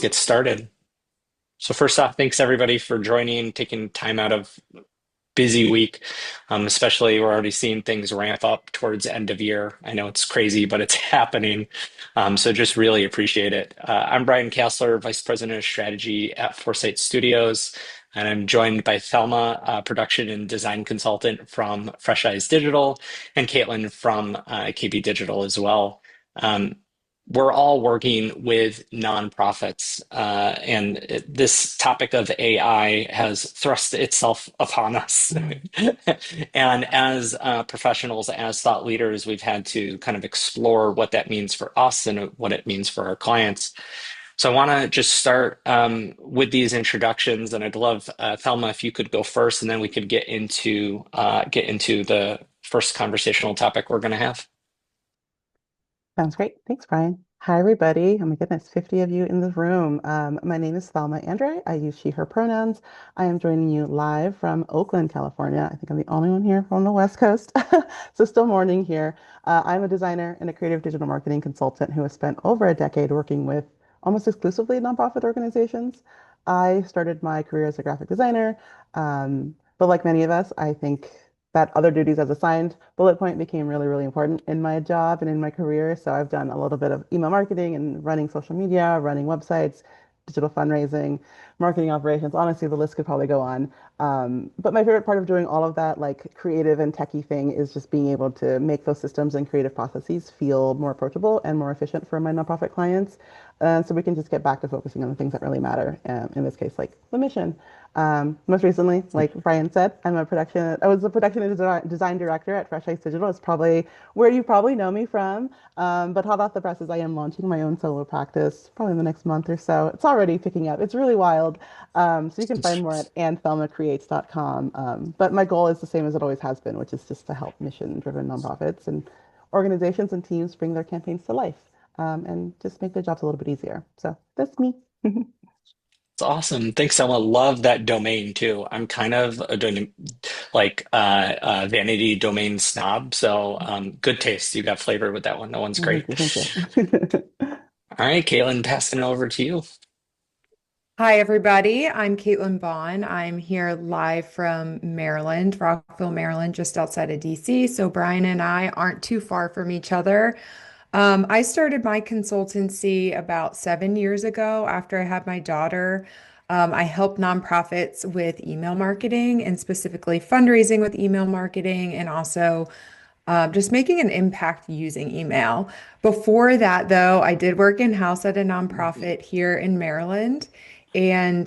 get started. So first off, thanks everybody for joining, taking time out of busy week. Especially we're already seeing things ramp up towards end of year. I know it's crazy, but it's happening. So just really appreciate it. I'm Bryan Casler, Vice President of Strategy at Foresight Studios, and I'm joined by Thelma, production and design consultant from Fresh Eyes Digital, and Caitlin from KB Digital as well. Um, we're all working with nonprofits, and this topic of AI has thrust itself upon us. And as professionals, as thought leaders, we've had to kind of explore what that means for us and what it means for our clients. So I want to just start with these introductions, and I'd love Thelma if you could go first, and then we could get into the first conversational topic we're going to have. Sounds great. Thanks, Brian. Hi, everybody. Oh my goodness, 50 of you in the room. My name is Thelma Andree. I use she, her pronouns. I am joining you live from Oakland, California. I think I'm the only one here from the West Coast. So still morning here. I'm a designer and a creative digital marketing consultant who has spent over a decade working with almost exclusively nonprofit organizations. I started my career as a graphic designer, but like many of us, I think that other duties as assigned bullet point became really, really important in my job and in my career. So I've done a little bit of email marketing and running social media, running websites, digital fundraising, marketing operations. Honestly, the list could probably go on. But my favorite part of doing all of that, like creative and techie thing, is just being able to make those systems and creative processes feel more approachable and more efficient for my nonprofit clients. So we can just get back to focusing on the things that really matter. In this case, like the mission. Most recently, like Brian said, I was a production and design director at Fresh Ice Digital. It's probably where you probably know me from. But hot off the presses, I am launching my own solo practice probably in the next month or so. It's already picking up. It's really wild. So you can find more at andthelmacreates.com. But my goal is the same as it always has been, which is just to help mission-driven nonprofits and organizations and teams bring their campaigns to life, and just make their jobs a little bit easier. So that's me. It's awesome. Thanks, Selma. Love that domain too. I'm kind of a vanity domain snob, so good taste. You got flavor with that one. That one's Oh, thank great. you. Thank you. All right, Caitlin, passing it over to you. Hi, everybody. I'm Caitlin Bond. I'm here live from Maryland, Rockville, Maryland, just outside of DC. So Brian and I aren't too far from each other. I started my consultancy about 7 years ago after I had my daughter. I help nonprofits with email marketing and specifically fundraising with email marketing and also just making an impact using email. Before that, though, I did work in-house at a nonprofit here in Maryland. And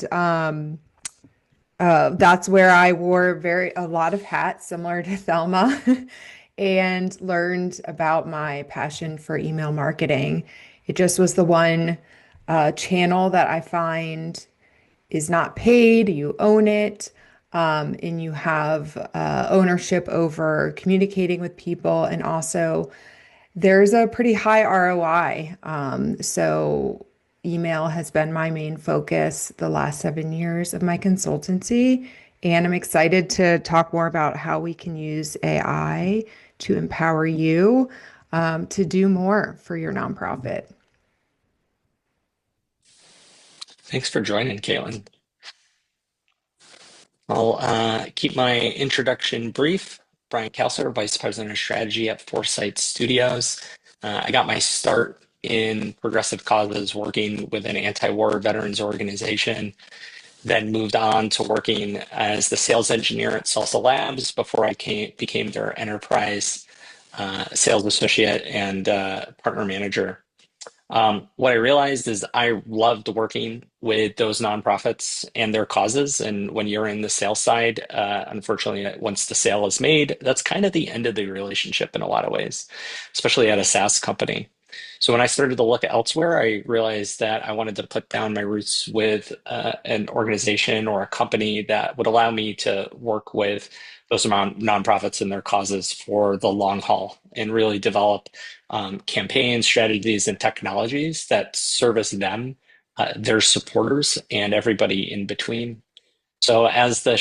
that's where I wore a lot of hats, similar to Thelma, and learned about my passion for email marketing. It just was the one channel that I find is not paid. You own it, and you have ownership over communicating with people, and also there's a pretty high ROI. So email has been my main focus the last 7 years of my consultancy. And I'm excited to talk more about how we can use AI to empower you to do more for your nonprofit. Thanks for joining, Caitlin. I'll keep my introduction brief. Bryan Casler, Vice President of Strategy at Foresight Studios. I got my start in progressive causes working with an anti-war veterans organization, then moved on to working as the sales engineer at Salsa Labs before became their enterprise sales associate and partner manager. What I realized is I loved working with those nonprofits and their causes. And when you're in the sales side, unfortunately, once the sale is made, that's kind of the end of the relationship in a lot of ways, especially at a SaaS company. So when I started to look elsewhere, I realized that I wanted to put down my roots with an organization or a company that would allow me to work with those nonprofits and their causes for the long haul and really develop campaigns, strategies, and technologies that service them, their supporters, and everybody in between. So, as the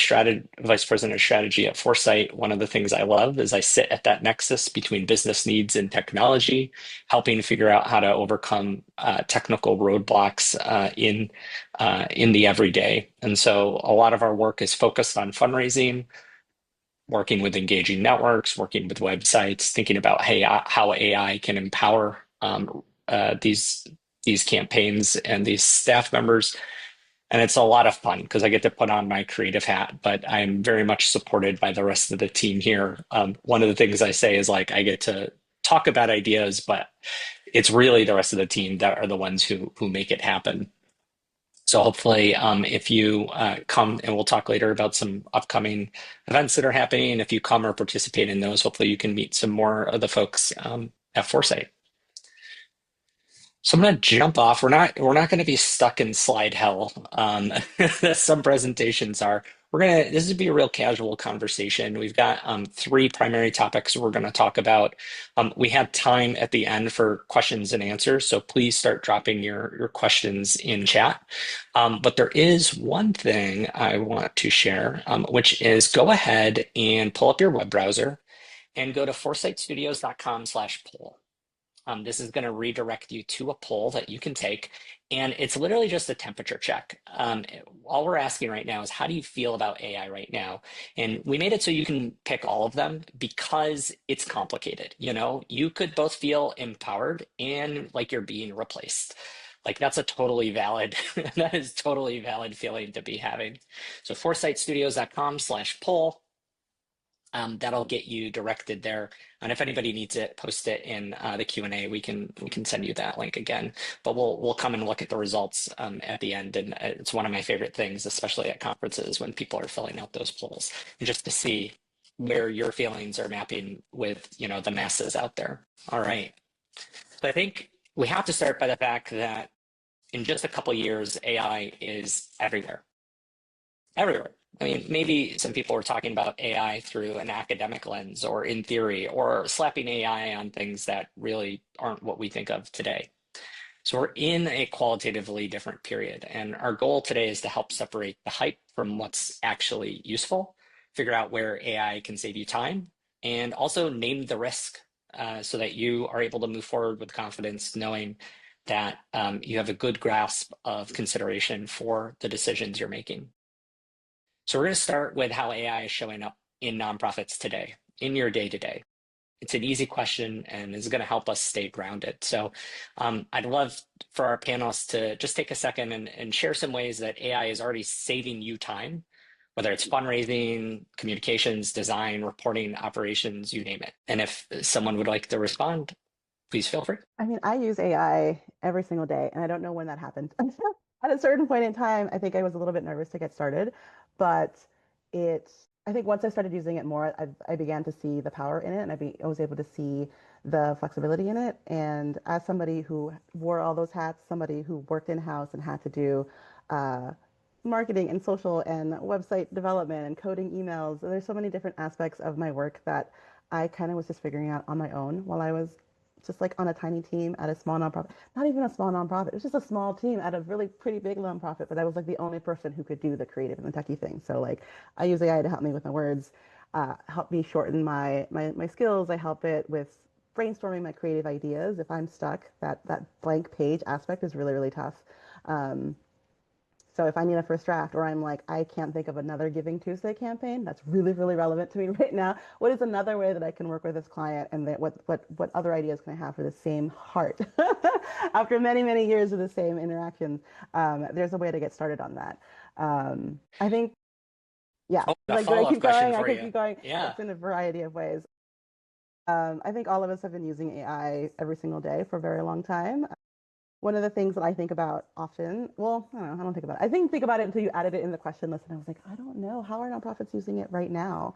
vice president of strategy at Foresight, one of the things I love is I sit at that nexus between business needs and technology, helping figure out how to overcome technical roadblocks in the everyday. And so, a lot of our work is focused on fundraising, working with engaging networks, working with websites, thinking about how AI can empower these campaigns and these staff members. And it's a lot of fun because I get to put on my creative hat, but I'm very much supported by the rest of the team here. One of the things I say is like I get to talk about ideas, but it's really the rest of the team that are the ones who make it happen. So hopefully, if you come, and we'll talk later about some upcoming events that are happening. If you come or participate in those, hopefully you can meet some more of the folks at Foresight. So I'm going to jump off. We're not going to be stuck in slide hell. Some presentations are. This is be a real casual conversation. We've got three primary topics we're going to talk about. We have time at the end for questions and answers, so please start dropping your questions in chat. But there is one thing I want to share, which is go ahead and pull up your web browser and go to foresightstudios.com/poll. This is going to redirect you to a poll that you can take, and it's literally just a temperature check. All we're asking right now is how do you feel about AI right now? And we made it so you can pick all of them because it's complicated. You know, you could both feel empowered and like you're being replaced. Like that's a totally valid, that is totally valid feeling to be having. So foresightstudios.com/poll. That'll get you directed there. And if anybody needs it, post it in the Q&A. We can send you that link again. But we'll come and look at the results at the end. And it's one of my favorite things, especially at conferences when people are filling out those polls, and just to see where your feelings are mapping with the masses out there. All right. So I think we have to start by the fact that in just a couple years, AI is everywhere everywhere. I mean, maybe some people are talking about AI through an academic lens or in theory, or slapping AI on things that really aren't what we think of today. So we're in a qualitatively different period. And our goal today is to help separate the hype from what's actually useful, figure out where AI can save you time, and also name the risk so that you are able to move forward with confidence, knowing that you have a good grasp of consideration for the decisions you're making. So we're going to start with how AI is showing up in nonprofits today, in your day-to-day. It's an easy question and is going to help us stay grounded. So I'd love for our panelists to just take a second and share some ways that AI is already saving you time, whether it's fundraising, communications, design, reporting, operations, you name it. And if someone would like to respond, please feel free. I mean, I use AI every single day, and I don't know when that happened. At a certain point in time, I think I was a little bit nervous to get started, but it, I think once I started using it more, I began to see the power in it, and I was able to see the flexibility in it. And as somebody who wore all those hats, somebody who worked in-house and had to do uh, marketing and social and website development and coding emails, there's so many different aspects of my work that I kind of was just figuring out on my own while I was just like on a tiny team at a small nonprofit. Not even a small nonprofit. It was just a small team at a really pretty big nonprofit, but I was like the only person who could do the creative and the techie thing. So like I use AI to help me with my words, help me shorten my skills. I help it with brainstorming my creative ideas. If I'm stuck, that blank page aspect is really, really tough. Um, so if I need a first draft or I'm like, I can't think of another Giving Tuesday campaign that's really, really relevant to me right now, what is another way that I can work with this client and that what other ideas can I have for the same heart? After many, many years of the same interactions, there's a way to get started on that. I think, yeah, Oh, a like, do I follow-up keep question going? I for could you. keep going. Yeah. It's in a variety of ways. I think all of us have been using AI every single day for a very long time. One of the things that I think about often, well, I don't know, I don't think about it. I think about it until you added it in the question list, and I was like, I don't know, how are nonprofits using it right now?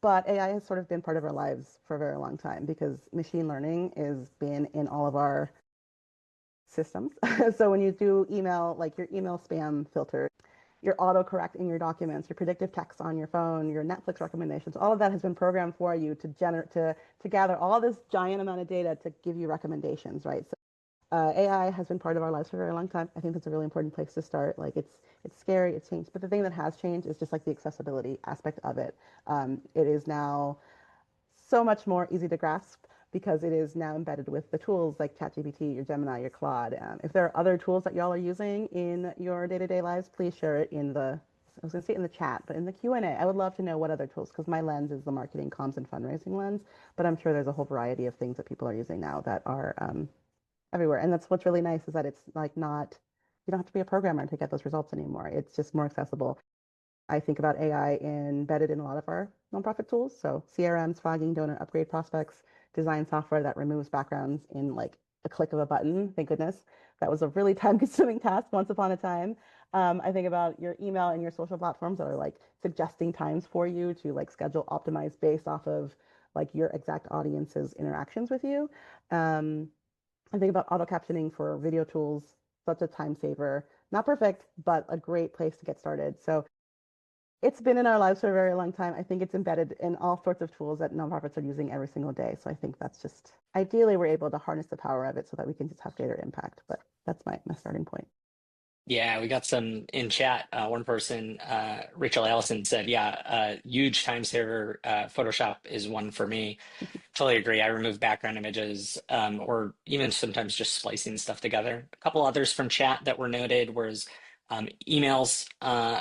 But AI has sort of been part of our lives for a very long time because machine learning has been in all of our systems. So when you do email, like your email spam filter, your autocorrect in your documents, your predictive text on your phone, your Netflix recommendations, all of that has been programmed for you to generate to gather all this giant amount of data to give you recommendations, right? So AI has been part of our lives for a very long time. I think that's a really important place to start. Like it's scary, it's changed, but the thing that has changed is just like the accessibility aspect of it. It is now so much more easy to grasp because it is now embedded with the tools like ChatGPT, your Gemini, your Claude. If there are other tools that y'all are using in your day-to-day lives, please share it in the, I was going to say in the chat, but in the Q&A. I would love to know what other tools, because my lens is the marketing, comms, and fundraising lens, but I'm sure there's a whole variety of things that people are using now that are everywhere. And that's what's really nice is that it's like not, you don't have to be a programmer to get those results anymore. It's just more accessible. I think about AI embedded in a lot of our nonprofit tools. So CRMs, fogging, donor upgrade prospects, design software that removes backgrounds in like a click of a button. Thank goodness. That was a really time-consuming task once upon a time. I think about your email and your social platforms that are like suggesting times for you to like schedule optimized based off of like your exact audience's interactions with you. Um, I think about auto captioning for video tools, such a time saver. Not perfect, but a great place to get started. So it's been in our lives for a very long time. I think it's embedded in all sorts of tools that nonprofits are using every single day. So I think that's just ideally we're able to harness the power of it so that we can just have greater impact. But that's my starting point. Yeah, we got some in chat. One person, Rachel Allison, said, "Yeah, huge time saver. Photoshop is one for me." Totally agree. I remove background images, or even sometimes just splicing stuff together. A couple others from chat that were noted was emails,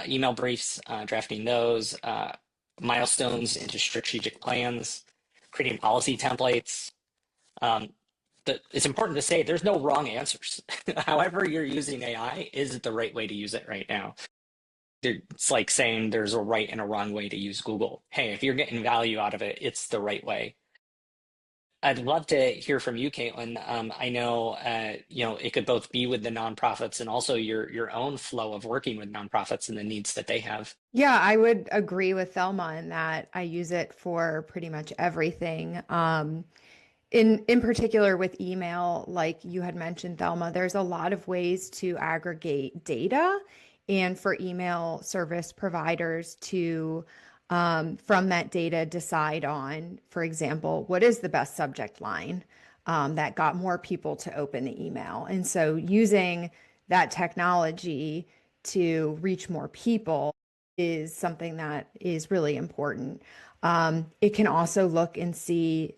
email briefs, drafting those, milestones into strategic plans, creating policy templates. Um, it's important to say there's no wrong answers. However you're using AI is the right way to use it right now. It's like saying there's a right and a wrong way to use Google. Hey, if you're getting value out of it, it's the right way. I'd love to hear from you, Caitlin. I know, it could both be with the nonprofits and also your own flow of working with nonprofits and the needs that they have. Yeah, I would agree with Thelma in that I use it for pretty much everything. In particular with email, like you had mentioned, Thelma, there's a lot of ways to aggregate data and for email service providers to from that data decide on, for example, what is the best subject line that got more people to open the email. And so using that technology to reach more people is something that is really important. It can also look and see,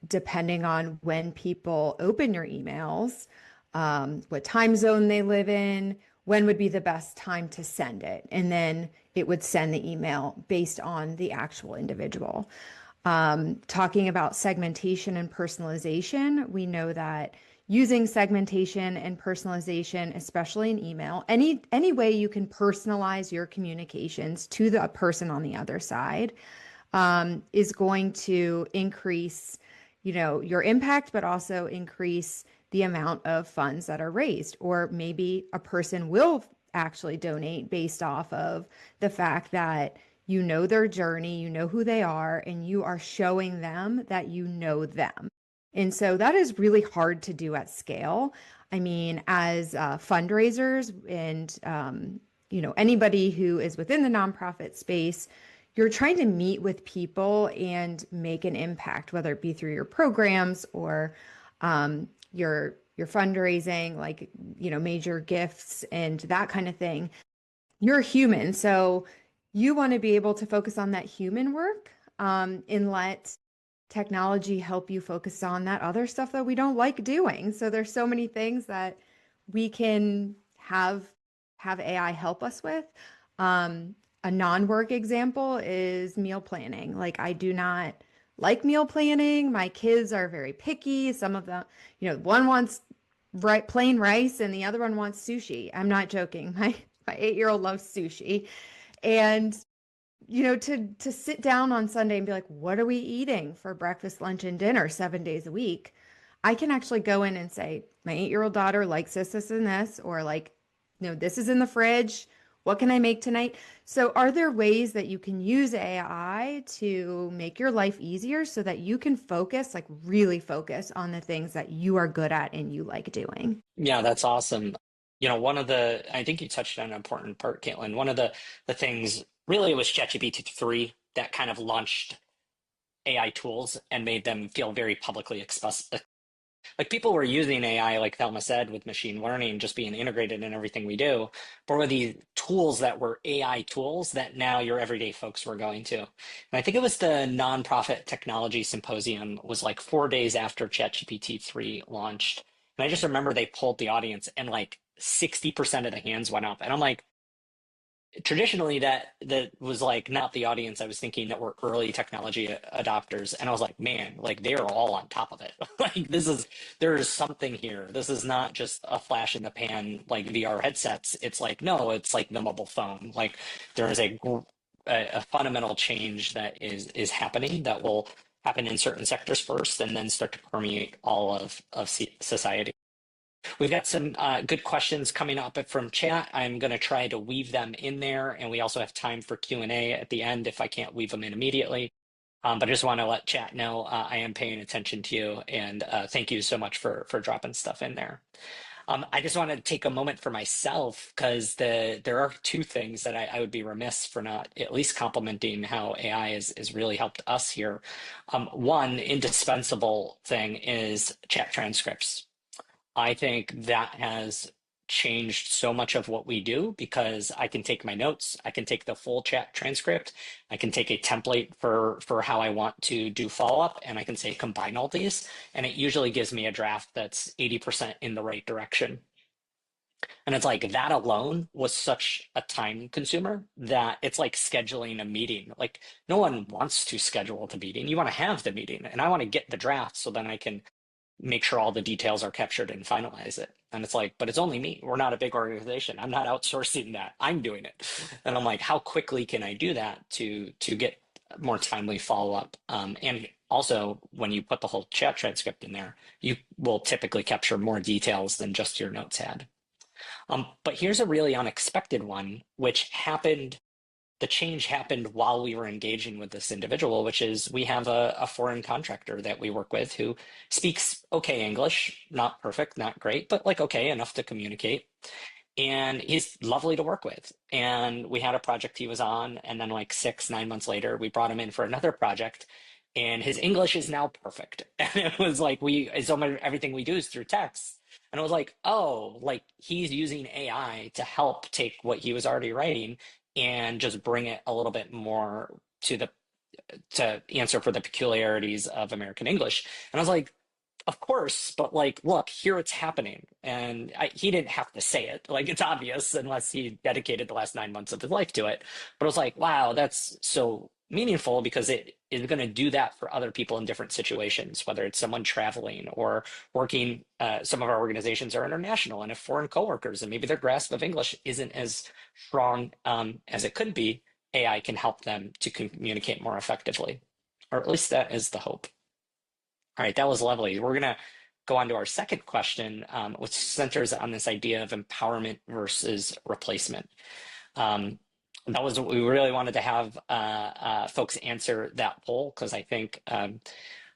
depending on when people open your emails, what time zone they live in, when would be the best time to send it. And then it would send the email based on the actual individual. Talking about segmentation and personalization, we know that using segmentation and personalization, especially in email, any way you can personalize your communications to the person on the other side, is going to increase, your impact, but also increase the amount of funds that are raised. Or maybe a person will actually donate based off of the fact that you know their journey, you know who they are, and you are showing them that you know them. And so that is really hard to do at scale. I mean, as fundraisers and anybody who is within the nonprofit space, you're trying to meet with people and make an impact, whether it be through your programs or your fundraising, like major gifts and that kind of thing. You're human, so you want to be able to focus on that human work, and let technology help you focus on that other stuff that we don't like doing. So there's so many things that we can have AI help us with. A non-work example is meal planning. Like I do not like meal planning. My kids are very picky. Some of them, one wants plain rice and the other one wants sushi. I'm not joking. My 8-year-old loves sushi. And to sit down on Sunday and be like, what are we eating for breakfast, lunch, and dinner 7 days a week? I can actually go in and say, my 8-year-old daughter likes this, and this, or like, this is in the fridge. What can I make tonight? So, are there ways that you can use AI to make your life easier so that you can focus, like really focus on the things that you are good at and you like doing? Yeah, that's awesome. I think you touched on an important part, Caitlin. One of the things, really, it was ChatGPT 3 that kind of launched AI tools and made them feel very publicly express. Like people were using AI, like Thelma said, with machine learning just being integrated in everything we do. But were the tools that were AI tools that now your everyday folks were going to? And I think it was the Nonprofit Technology Symposium was like 4 days after ChatGPT 3 launched. And I just remember they polled the audience and like 60% of the hands went up. And I'm like, traditionally that was like not the audience I was thinking that were early technology adopters, and I was like, man, like they are all on top of it. Like there is something here. This is not just a flash in the pan like VR headsets. It's like, no, it's like the mobile phone. Like there is a fundamental change that is happening that will happen in certain sectors first and then start to permeate all of society. We've got some good questions coming up from chat. I'm going to try to weave them in there, and we also have time for Q&A at the end if I can't weave them in immediately. But I just want to let chat know I am paying attention to you, and thank you so much for dropping stuff in there. I just want to take a moment for myself because there are two things that I would be remiss for not at least complimenting how AI is really helped us here. One indispensable thing is chat transcripts. I think that has changed so much of what we do because I can take my notes, I can take the full chat transcript, I can take a template for how I want to do follow-up, and I can say combine all these, and it usually gives me a draft that's 80% in the right direction. And it's like that alone was such a time consumer that it's like scheduling a meeting. Like no one wants to schedule the meeting. You want to have the meeting, and I want to get the draft so then I can make sure all the details are captured and finalize it. And it's like, but it's only me. We're not a big organization. I'm not outsourcing that. I'm doing it. And I'm like, how quickly can I do that to get more timely follow up? And also, when you put the whole chat transcript in there, you will typically capture more details than just your notes had. But here's a really unexpected one, which happened the change happened while we were engaging with this individual, which is we have a foreign contractor that we work with who speaks okay English, not perfect, not great, but like okay enough to communicate. And he's lovely to work with. And we had a project he was on, and then like 6, 9 months later, we brought him in for another project, and his English is now perfect. And it was like so much everything we do is through text. And I was like, oh, like he's using AI to help take what he was already writing and just bring it a little bit more to answer for the peculiarities of American English. And I was like, of course, but like, look, here it's happening. And he didn't have to say it. Like, it's obvious unless he dedicated the last 9 months of his life to it. But I was like, wow, that's so meaningful because it is going to do that for other people in different situations, whether it's someone traveling or working. Some of our organizations are international and have foreign coworkers, and maybe their grasp of English isn't as strong as it could be. AI can help them to communicate more effectively, or at least that is the hope. All right, that was lovely. We're going to go on to our second question, which centers on this idea of empowerment versus replacement. That was what we really wanted to have folks answer that poll because I think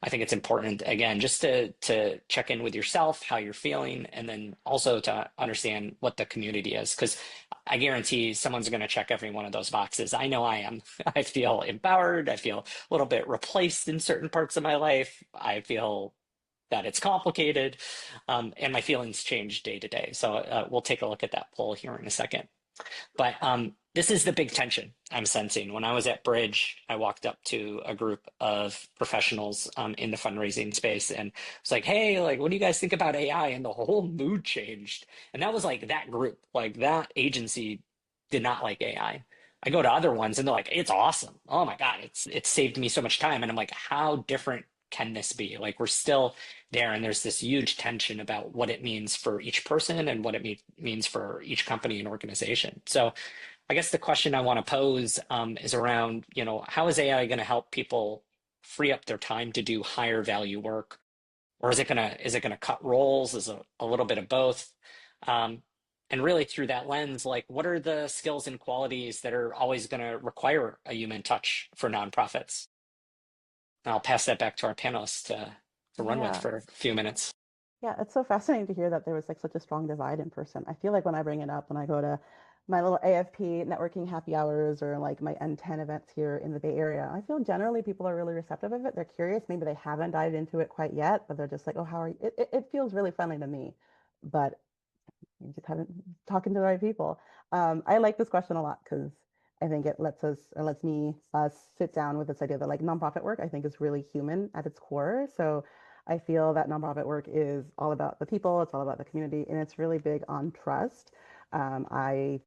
it's important again just to check in with yourself, how you're feeling, and then also to understand what the community is because I guarantee someone's going to check every one of those boxes. I know I am. I feel empowered. I feel a little bit replaced in certain parts of my life. I feel that it's complicated, and my feelings change day to day. So we'll take a look at that poll here in a second. But this is the big tension I'm sensing. When I was at Bridge, I walked up to a group of professionals in the fundraising space and was like, hey, like, what do you guys think about AI? And the whole mood changed. And that was like that group, like that agency did not like AI. I go to other ones and they're like, it's awesome. Oh my God, it's saved me so much time. And I'm like, how different can this be? Like we're still there, and there's this huge tension about what it means for each person and what it means for each company and organization. So I guess the question I want to pose is around, how is AI going to help people free up their time to do higher value work, or is it gonna cut roles? Is it a little bit of both? Um, and really through that lens, like what are the skills and qualities that are always going to require a human touch for nonprofits? And I'll pass that back to our panelists to run with Yeah. for a few minutes. Yeah, it's so fascinating to hear that there was like such a strong divide in person. I feel like when I bring it up, when I go to my little AFP networking happy hours or like my N10 events here in the Bay Area, I feel generally people are really receptive of it. They're curious. Maybe they haven't dived into it quite yet, but they're just like, oh, how are you? It feels really friendly to me, but you just haven't talking to the right people. I like this question a lot because I think it lets us, or lets me sit down with this idea that like nonprofit work, I think is really human at its core. So I feel that nonprofit work is all about the people, it's all about the community, and it's really big on trust. I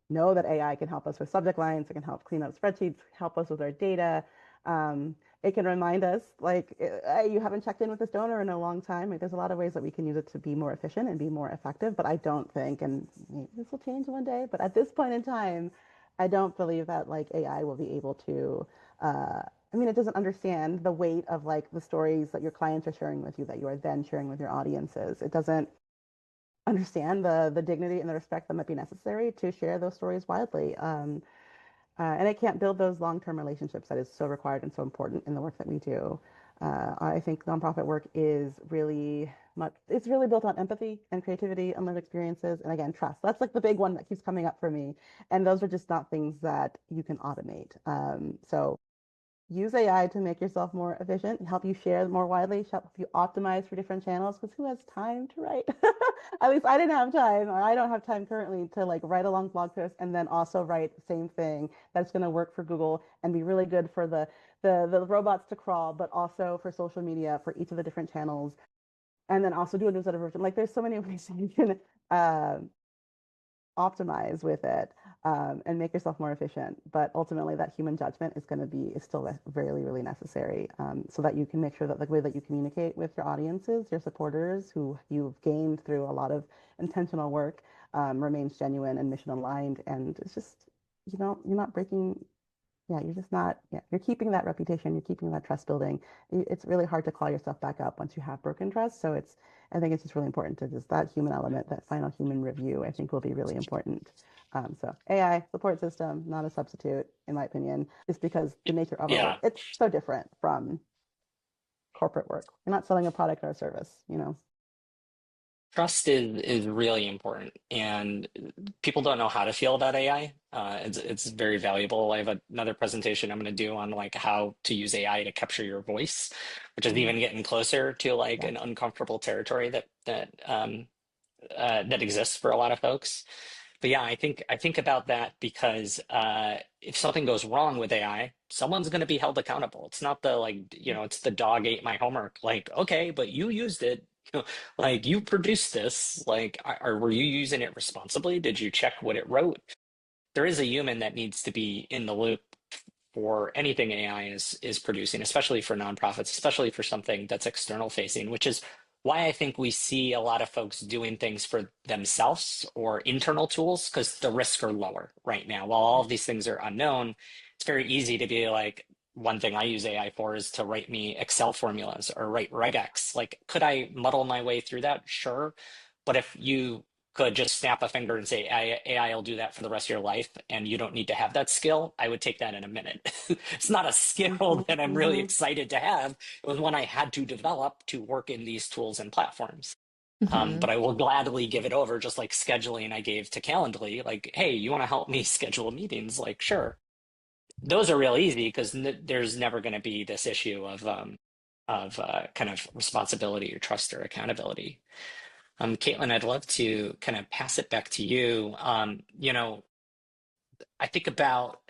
know that AI can help us with subject lines. It can help clean up spreadsheets, help us with our data. It can remind us, like, hey, you haven't checked in with this donor in a long time. Like, there's a lot of ways that we can use it to be more efficient and be more effective. But I don't think, and maybe this will change one day, but at this point in time, I don't believe that like AI will be able to. I mean, it doesn't understand the weight of like the stories that your clients are sharing with you that you are then sharing with your audiences. It doesn't understand the dignity and the respect that might be necessary to share those stories widely. And it can't build those long-term relationships that is so required and so important in the work that we do. I think nonprofit work is really much, it's really built on empathy and creativity and lived experiences. And again, trust. That's like the big one that keeps coming up for me. And those are just not things that you can automate. So use AI to make yourself more efficient and help you share more widely, help you optimize for different channels. Because who has time to write? At least I didn't have time, or I don't have time currently to like write a long blog post and then also write the same thing that's going to work for Google and be really good for the robots to crawl, but also for social media for each of the different channels, and then also do a newsletter version. Like there's so many ways you can uh, optimize with it and make yourself more efficient. But ultimately, that human judgment is going to be is still really, really necessary so that you can make sure that the way that you communicate with your audiences, your supporters, who you've gained through a lot of intentional work, remains genuine and mission aligned. And it's just, you're not breaking. Yeah, you're just not, yeah, you're keeping that reputation, you're keeping that trust building. It's really hard to call yourself back up once you have broken trust. So I think it's just really important to just that human element, that final human review, I think will be really important. So AI support system, not a substitute, in my opinion, just because the nature of our work, Yeah. it's so different from corporate work. You're not selling a product or a service. Trust is really important, and people don't know how to feel about AI. It's very valuable. I have another presentation I'm going to do on like how to use AI to capture your voice, which is Mm, even getting closer to like yeah. an uncomfortable territory that exists for a lot of folks. But yeah, I think about that because if something goes wrong with AI, someone's going to be held accountable. It's not the like, it's the dog ate my homework. Like, okay, but you used it. Like you produced this. Like, were you using it responsibly? Did you check what it wrote? There is a human that needs to be in the loop for anything AI is producing, especially for nonprofits, especially for something that's external facing, which is why I think we see a lot of folks doing things for themselves or internal tools because the risks are lower right now. While all of these things are unknown, it's very easy to be like, one thing I use AI for is to write me Excel formulas or write regex. Like, could I muddle my way through that? Sure. But if you could just snap a finger and say AI will do that for the rest of your life and you don't need to have that skill, I would take that in a minute. It's not a skill Hmm. that I'm really Hmm. excited to have. It was one I had to develop to work in these tools and platforms. Mhm. But I will gladly give it over, just like scheduling I gave to Calendly. Like, hey, you want to help me schedule meetings? Like, sure. Those are real easy because there's never going to be this issue of kind of responsibility or trust or accountability. Caitlin, I'd love to kind of pass it back to you. I think about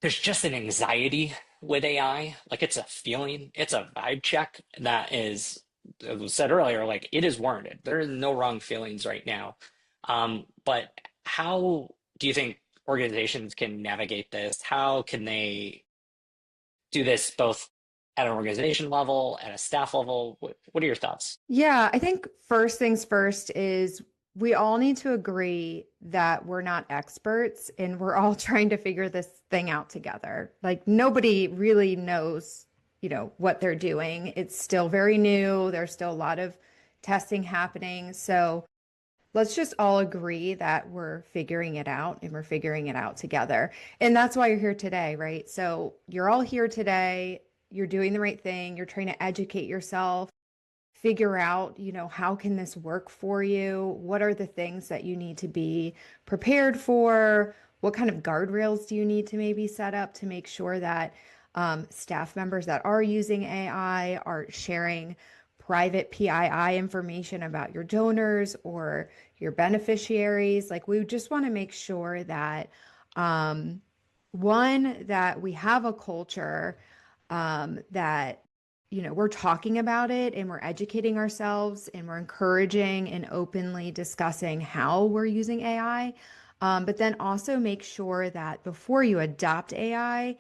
there's just an anxiety with AI. Like it's a feeling, it's a vibe check that is, as was said earlier, like it is warranted. There is no wrong feelings right now. But how do you think organizations can navigate this? How can they do this both at an organization level, at a staff level? What are your thoughts? Yeah, I think first things first is we all need to agree that we're not experts and we're all trying to figure this thing out together. Like nobody really knows, what they're doing. It's still very new. There's still a lot of testing happening. So let's just all agree that we're figuring it out and we're figuring it out together. And that's why you're here today, right? So you're all here today. You're doing the right thing. You're trying to educate yourself, figure out, how can this work for you? What are the things that you need to be prepared for? What kind of guardrails do you need to maybe set up to make sure that staff members that are using AI are sharing private PII information about your donors or your beneficiaries? Like, we just want to make sure that one, that we have a culture that we're talking about it and we're educating ourselves and we're encouraging and openly discussing how we're using AI. But then also make sure that before you adopt AI,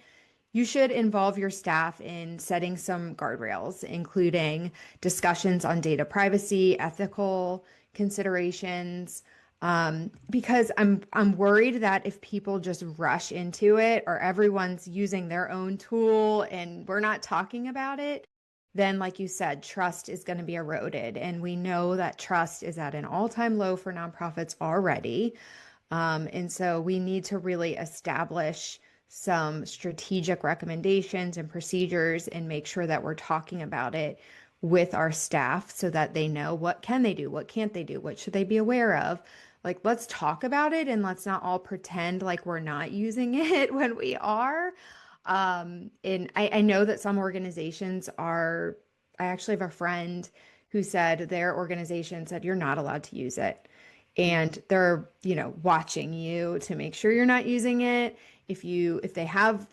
you should involve your staff in setting some guardrails, including discussions on data privacy, ethical considerations, because I'm worried that if people just rush into it or everyone's using their own tool and we're not talking about it, then like you said, trust is going to be eroded. And we know that trust is at an all-time low for nonprofits already. And so we need to really establish some strategic recommendations and procedures and make sure that we're talking about it with our staff so that they know what can they do, what can't they do, what should they be aware of. Like, let's talk about it and let's not all pretend like we're not using it when we are. And I know that some organizations are, I actually have a friend who said their organization said, you're not allowed to use it. And they're, watching you to make sure you're not using it. If they have,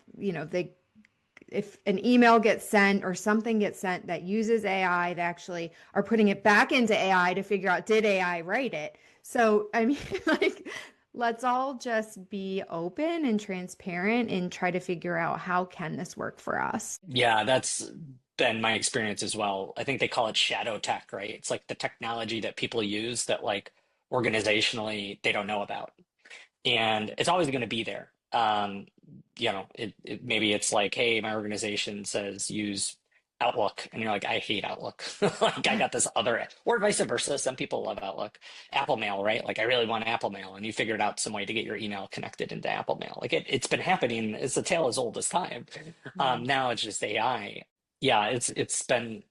if an email gets sent or something gets sent that uses AI, they actually are putting it back into AI to figure out, did AI write it? So, I mean, like, let's all just be open and transparent and try to figure out how can this work for us. Yeah, that's been my experience as well. I think they call it shadow tech, right? It's like the technology that people use that like organizationally they don't know about. And it's always going to be there. Maybe it's like, hey, my organization says use Outlook, and you're like, I hate Outlook. Like, I got this other, or vice versa. Some people love Outlook. Apple Mail, right? Like, I really want Apple Mail, and you figured out some way to get your email connected into Apple Mail. Like, it's been happening. It's a tale as old as time. Mhm. Now it's just AI. Yeah, it's been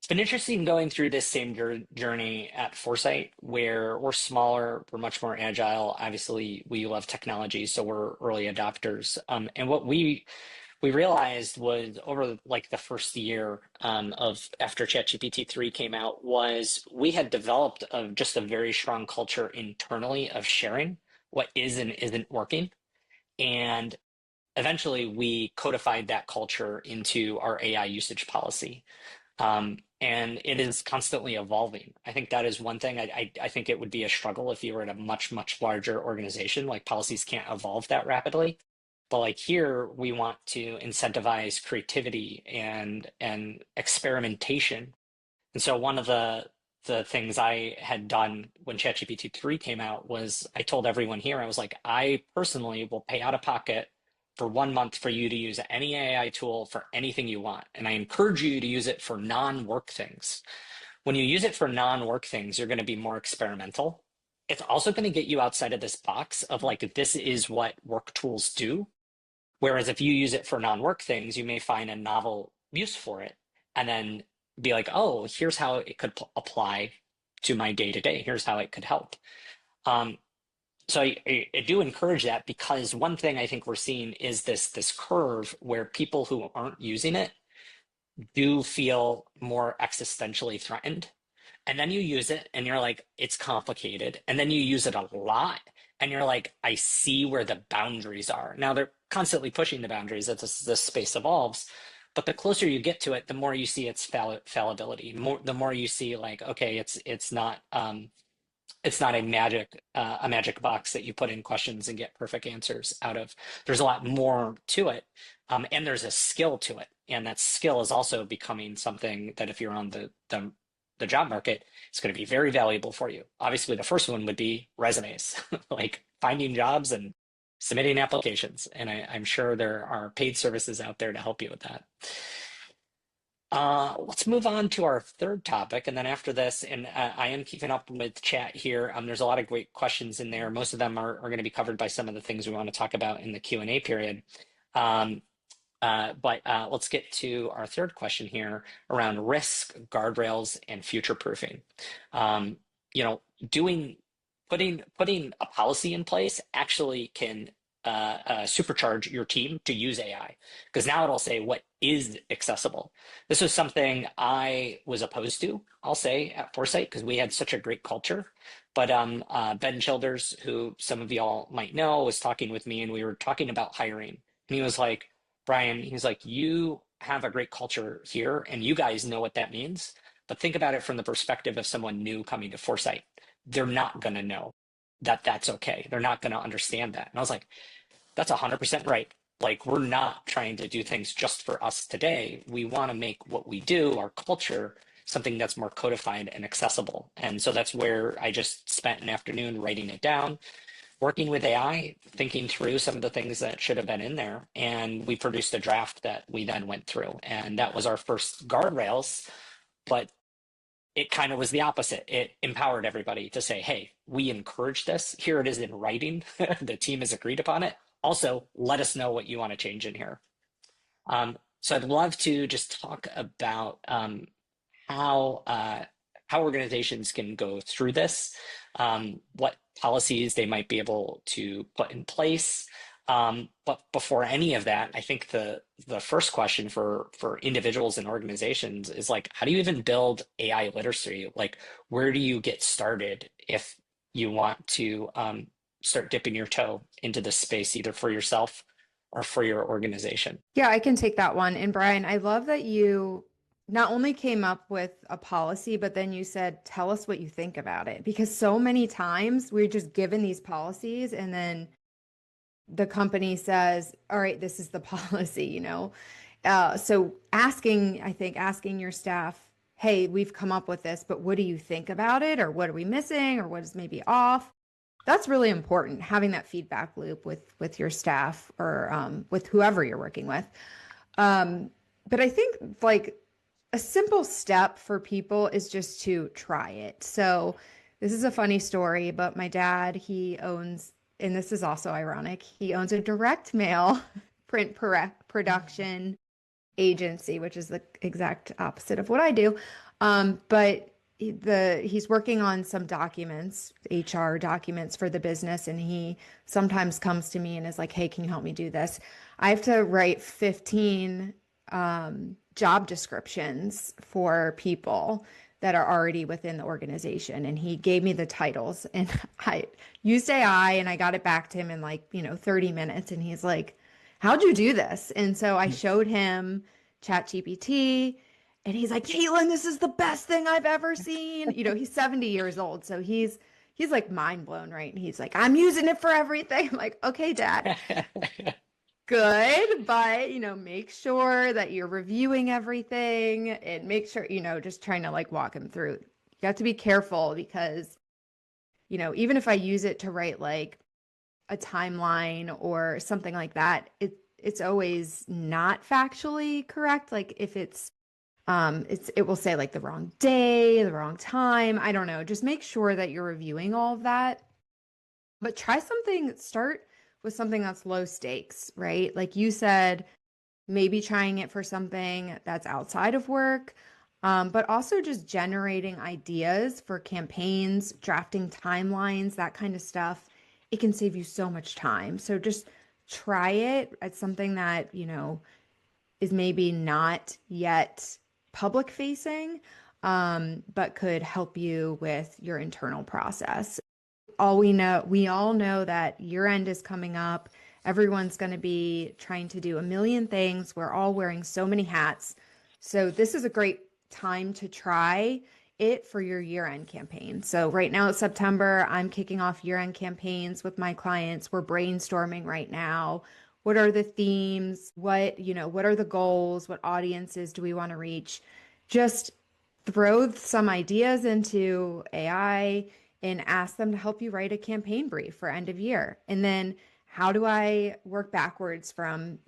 interesting going through this same journey at Foresight, where we're smaller, we're much more agile. Obviously, we love technology, so we're early adopters. And what we realized was over like the first year of after ChatGPT 3 came out was we had developed just a very strong culture internally of sharing what is and isn't working. And eventually we codified that culture into our AI usage policy. And it is constantly evolving. I think that is one thing. I think it would be a struggle if you were at a much, much larger organization. Like policies can't evolve that rapidly. But like here, we want to incentivize creativity and experimentation. And so one of the things I had done when ChatGPT 3 came out was I told everyone here, I was like, I personally will pay out of pocket for 1 month for you to use any AI tool for anything you want. And I encourage you to use it for non-work things. When you use it for non-work things, you're going to be more experimental. It's also going to get you outside of this box of like, this is what work tools do. Whereas if you use it for non-work things, you may find a novel use for it and then be like, oh, here's how it could apply to my day to day. Here's how it could help. Um, so I do encourage that because one thing I think we're seeing is this curve where people who aren't using it do feel more existentially threatened. And then you use it and you're like, it's complicated. And then you use it a lot and you're like, I see where the boundaries are. Now they're constantly pushing the boundaries as this space evolves. But the closer you get to it, the more you see its fallibility. The more you see like, okay, it's not a magic box that you put in questions and get perfect answers out of. There's a lot more to it, and there's a skill to it, and that skill is also becoming something that if you're on the job market, it's going to be very valuable for you. Obviously, the first one would be resumes, like finding jobs and submitting applications, and I'm sure there are paid services out there to help you with that. Let's move on to our third topic, and then after this, and I am keeping up with chat here. There's a lot of great questions in there. Most of them are going to be covered by some of the things we want to talk about in the Q&A period. Um, But let's get to our third question here around risk, guardrails, and future proofing. Um, you know, doing putting a policy in place actually can supercharge your team to use AI, because now it'll say what is accessible. This was something I was opposed to, I'll say, at Foresight, because we had such a great culture. But Ben Childers, who some of y'all might know, was talking with me, and we were talking about hiring. And he was like, Bryan, he's like, you have a great culture here, and you guys know what that means. But think about it from the perspective of someone new coming to Foresight. They're not going to know that that's okay. They're not going to understand that. And I was like, that's 100% right. Like, we're not trying to do things just for us today. We want to make what we do, our culture, something that's more codified and accessible. And so that's where I just spent an afternoon writing it down, working with AI, thinking through some of the things that should have been in there. And we produced a draft that we then went through. And that was our first guardrails. But it kind of was the opposite. It empowered everybody to say, hey, we encourage this. Here it is in writing. The team has agreed upon it. Also, let us know what you want to change in here. So I'd love to just talk about how how organizations can go through this, what policies they might be able to put in place. But before any of that, I think the first question for individuals and organizations is like, how do you even build AI literacy? Like, where do you get started if you want to start dipping your toe into this space, either for yourself or for your organization? Yeah, I can take that one. And Bryan, I love that you not only came up with a policy, but then you said, tell us what you think about it. Because so many times we're just given these policies and then the company says, all right, this is the policy, you know? So I think asking your staff, hey, we've come up with this, but what do you think about it? Or what are we missing? Or what is maybe off? That's really important, having that feedback loop with your staff or with whoever you're working with. But I think like a simple step for people is just to try it. So this is a funny story, but my dad, he owns, and this is also ironic, he owns a direct mail production agency, which is the exact opposite of what I do. But he's working on some documents, HR documents for the business, and he sometimes comes to me and is like, "Hey, can you help me do this?" I have to write 15 job descriptions for people that are already within the organization, and he gave me the titles, and I used AI and I got it back to him in like 30 minutes, and he's like, how'd you do this? And so I showed him ChatGPT, and he's like, Caitlin, this is the best thing I've ever seen. He's 70 years old, so he's like mind blown, right? And he's like, I'm using it for everything. I'm like, okay, Dad, good, but make sure that you're reviewing everything and make sure, just trying to like walk him through. You have to be careful because, even if I use it to write like a timeline or something like that, it's always not factually correct. Like if it will say like the wrong day, the wrong time. I don't know. Just make sure that you're reviewing all of that. But start with something that's low stakes, right? Like you said, maybe trying it for something that's outside of work, but also just generating ideas for campaigns, drafting timelines, that kind of stuff. It can save you so much time. So just try it at something that, is maybe not yet public facing, but could help you with your internal process. We all know that year end is coming up. Everyone's going to be trying to do a million things. We're all wearing so many hats. So this is a great time to try it for your year-end campaign. So right now it's September. I'm kicking off year-end campaigns with my clients. We're brainstorming right now. What are the themes? What are the goals? What audiences do we want to reach? Just throw some ideas into AI and ask them to help you write a campaign brief for end of year. And then how do I work backwards from,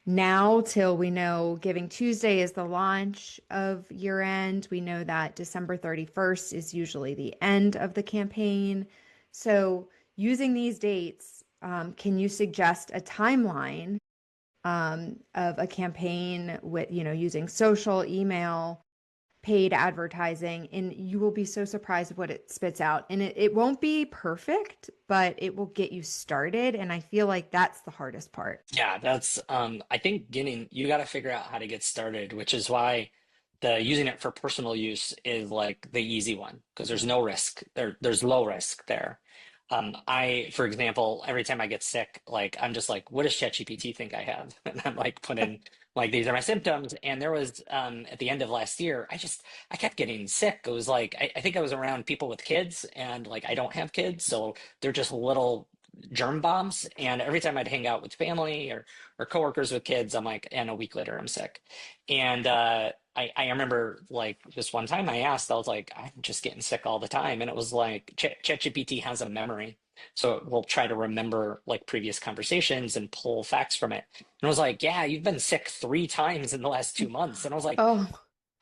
now till we know Giving Tuesday is the launch of year end. We know that December 31st is usually the end of the campaign. So using these dates, can you suggest a timeline of a campaign with, using social, email, paid advertising, and you will be so surprised what it spits out. And it won't be perfect, but it will get you started. And I feel like that's the hardest part. Yeah, that's I think getting you got to figure out how to get started, which is why the using it for personal use is like the easy one because there's no risk there. There's low risk there. For example, every time I get sick, like I'm just like, what does ChatGPT think I have? And I'm like, put in like these are my symptoms. And there was at the end of last year, I kept getting sick. It was like I think I was around people with kids, and like I don't have kids, so they're just little germ bombs. And every time I'd hang out with family or coworkers with kids, I'm like, and a week later I'm sick. And I remember like this one time I asked, I was like, I'm just getting sick all the time. And it was like ChatGPT has a memory. So it will try to remember like previous conversations and pull facts from it. And it was like, yeah, you've been sick 3 times in the last 2 months. And I was like, Oh,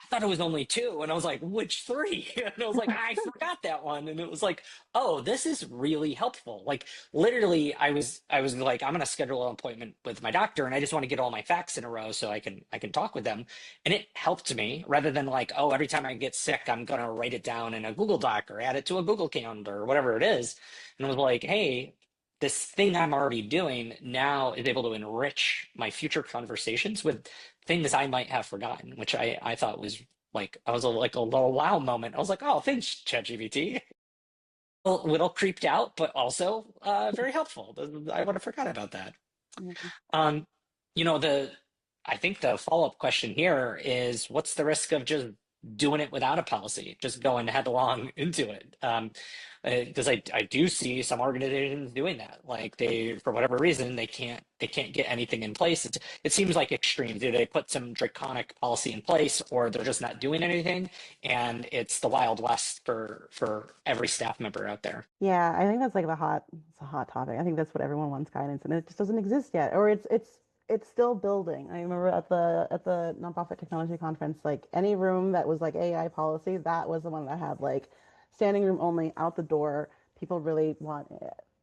I thought it was only two. And I was like, which three? And I was like, I forgot that one. And it was like, oh, this is really helpful. Like literally I was like, I'm gonna schedule an appointment with my doctor and I just want to get all my facts in a row so I can talk with them. And it helped me rather than like, oh, every time I get sick, I'm gonna write it down in a Google Doc or add it to a Google Calendar or whatever it is. And I was like, hey, this thing I'm already doing now is able to enrich my future conversations with things I might have forgotten, which I thought was like I was like a little wow moment. I was like, oh, thanks, ChatGPT. A little creeped out, but also very helpful. I would have forgot about that. Mhm. Um, the I think the follow-up question here is what's the risk of just doing it without a policy, just going headlong into it? Because I do see some organizations doing that. Like they, for whatever reason, they can't get anything in place. It seems like extreme. Do they put some draconic policy in place, or they're just not doing anything, and it's the Wild West for every staff member out there. Yeah, I think that's like it's a hot topic. I think that's what everyone wants guidance, and it just doesn't exist yet, or it's still building. I remember at the nonprofit technology conference, like any room that was like AI policy, that was the one that had like standing room only, out the door. People really want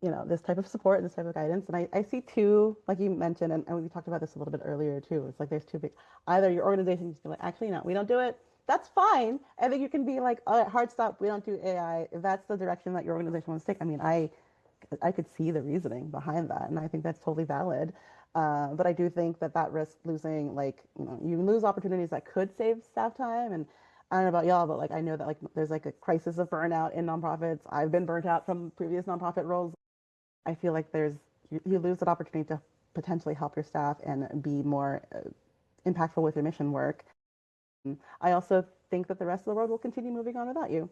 this type of support and this type of guidance, and I see two, like you mentioned, and we talked about this a little bit earlier too. It's like there's two big, either your organization can be like, actually, no, we don't do it. That's fine. I think you can be like, all right, hard stop. We don't do AI. If that's the direction that your organization wants to take, I mean, I could see the reasoning behind that, and I think that's totally valid. But I do think that risk losing, like, you lose opportunities that could save staff time. And I don't know about y'all, but like, I know that like there's like a crisis of burnout in nonprofits. I've been burnt out from previous nonprofit roles. I feel like you lose that opportunity to potentially help your staff and be more impactful with your mission work. I also think that the rest of the world will continue moving on without you.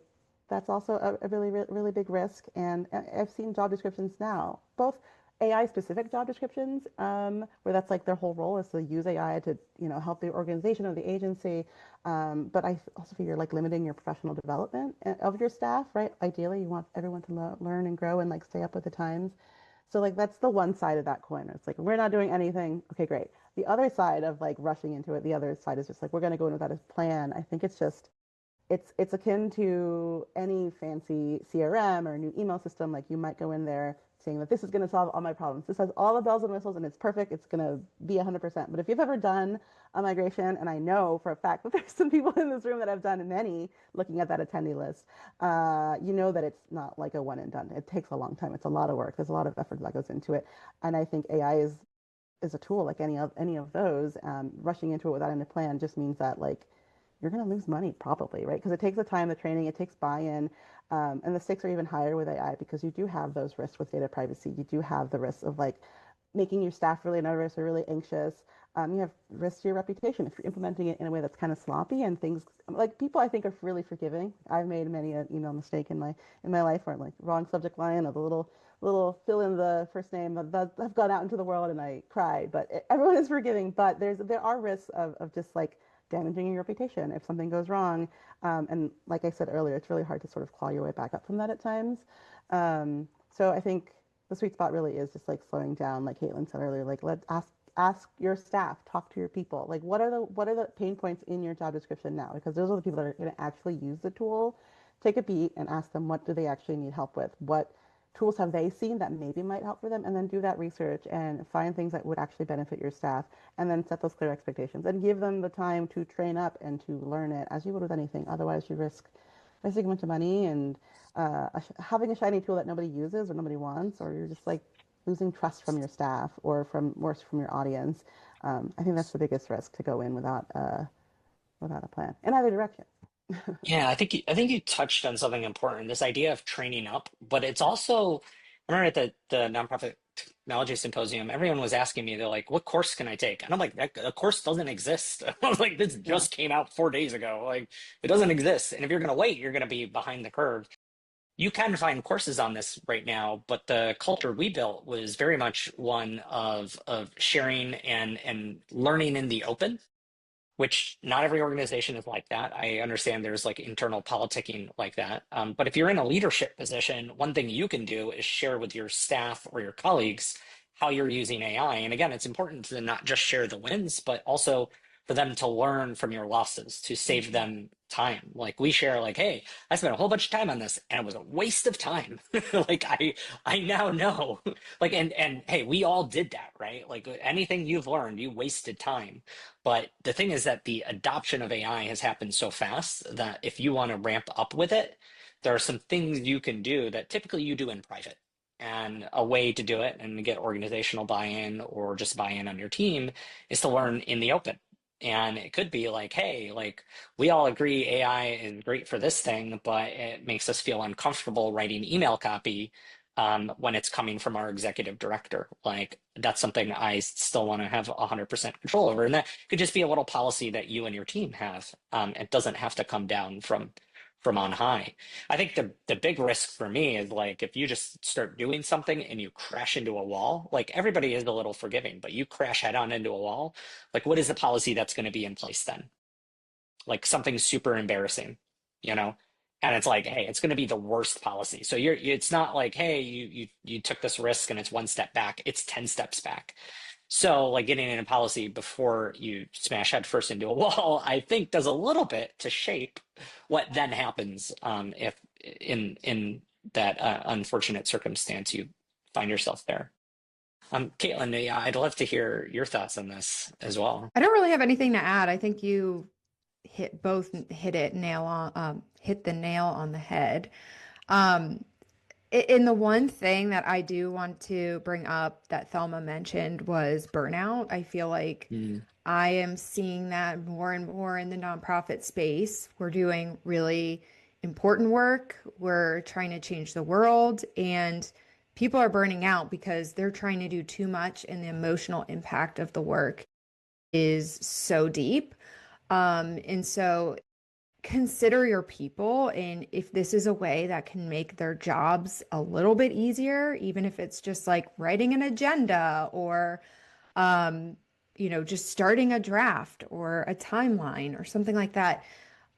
That's also a really, really big risk. And I've seen job descriptions now, both AI specific job descriptions, where that's like their whole role is to use AI to, help the organization or the agency. But I also feel you're like limiting your professional development of your staff, right? Ideally, you want everyone to learn and grow and like stay up with the times. So like that's the one side of that coin. It's like we're not doing anything. Okay, great. The other side of like rushing into it, the other side is just like we're going to go in without a plan. I think it's akin to any fancy CRM or new email system. Like you might go in there saying that this is going to solve all my problems. This has all the bells and whistles and it's perfect. It's going to be 100%. But if you've ever done a migration, and I know for a fact that there's some people in this room that have done many, looking at that attendee list, you know that it's not like a one and done. It takes a long time. It's a lot of work. There's a lot of effort that goes into it. And I think AI is a tool like any of those. Rushing into it without any plan just means that like you're going to lose money probably, right? Because it takes the time, the training, it takes buy-in, and the stakes are even higher with AI because you do have those risks with data privacy. You do have the risks of like making your staff really nervous or really anxious. You have risks to your reputation if you're implementing it in a way that's kind of sloppy and things like people I think are really forgiving. I've made many an email mistake in my life where I'm like wrong subject line of the little fill in the first name that have gone out into the world and I cried. But everyone is forgiving. But there are risks of just like damaging your reputation if something goes wrong. And like I said earlier, it's really hard to sort of claw your way back up from that at times. So I think the sweet spot really is just like slowing down, like Caitlin said earlier, like let's ask your staff, talk to your people. Like what are the pain points in your job description now? Because those are the people that are going to actually use the tool. Take a beat and ask them what do they actually need help with? tools have they seen that maybe might help for them, and then do that research and find things that would actually benefit your staff, and then set those clear expectations and give them the time to train up and to learn it as you would with anything. Otherwise, you risk wasting a bunch of money and having a shiny tool that nobody uses or nobody wants, or you're just like losing trust from your staff or from worse from your audience. I think that's the biggest risk, to go in without a plan in either direction. Yeah, I think you touched on something important, this idea of training up, but it's also, I remember at the nonprofit technology symposium, everyone was asking me, they're like, what course can I take? And I'm like, that a course doesn't exist. I was like, this Yeah. just came out 4 days ago. Like, it doesn't exist. And if you're gonna wait, you're gonna be behind the curve. You can find courses on this right now, but the culture we built was very much one of sharing and learning in the open, which not every organization is like that. I understand there's like internal politicking like that. But if you're in a leadership position, one thing you can do is share with your staff or your colleagues how you're using AI. And again, it's important to not just share the wins, but also for them to learn from your losses to save Mhm. them time. Like we share, like, hey, I spent a whole bunch of time on this and it was a waste of time. Like I now know. Like and hey, we all did that, right? Like anything you've learned, you wasted time. But the thing is that the adoption of AI has happened so fast that if you want to ramp up with it, there are some things you can do that typically you do in private. And a way to do it and to get organizational buy-in or just buy-in on your team is to learn in the open. And it could be like, hey, like we all agree AI is great for this thing, but it makes us feel uncomfortable writing email copy when it's coming from our executive director. Like that's something I still want to have 100% control over. And that could just be a little policy that you and your team have. It doesn't have to come down from on high. I think the big risk for me is like if you just start doing something and you crash into a wall, like everybody is a little forgiving, but you crash head on into a wall, like what is the policy that's going to be in place then? Like something super embarrassing, you know? And it's like, hey, it's going to be the worst policy. So it's not like, hey, you took this risk and it's one step back. It's 10 steps back. So like getting in a policy before you smash head first into a wall, I think does a little bit to shape what then happens if in that unfortunate circumstance you find yourself there. Caitlin, yeah, I'd love to hear your thoughts on this as well. I don't really have anything to add. I think you hit the nail on the head. Um, and the one thing that I do want to bring up that Thelma mentioned was burnout. I feel like Mm. I am seeing that more and more in the nonprofit space. We're doing really important work. We're trying to change the world, and people are burning out because they're trying to do too much, and the emotional impact of the work is so deep. And so consider your people, and if this is a way that can make their jobs a little bit easier, even if it's just like writing an agenda or um, just starting a draft or a timeline or something like that.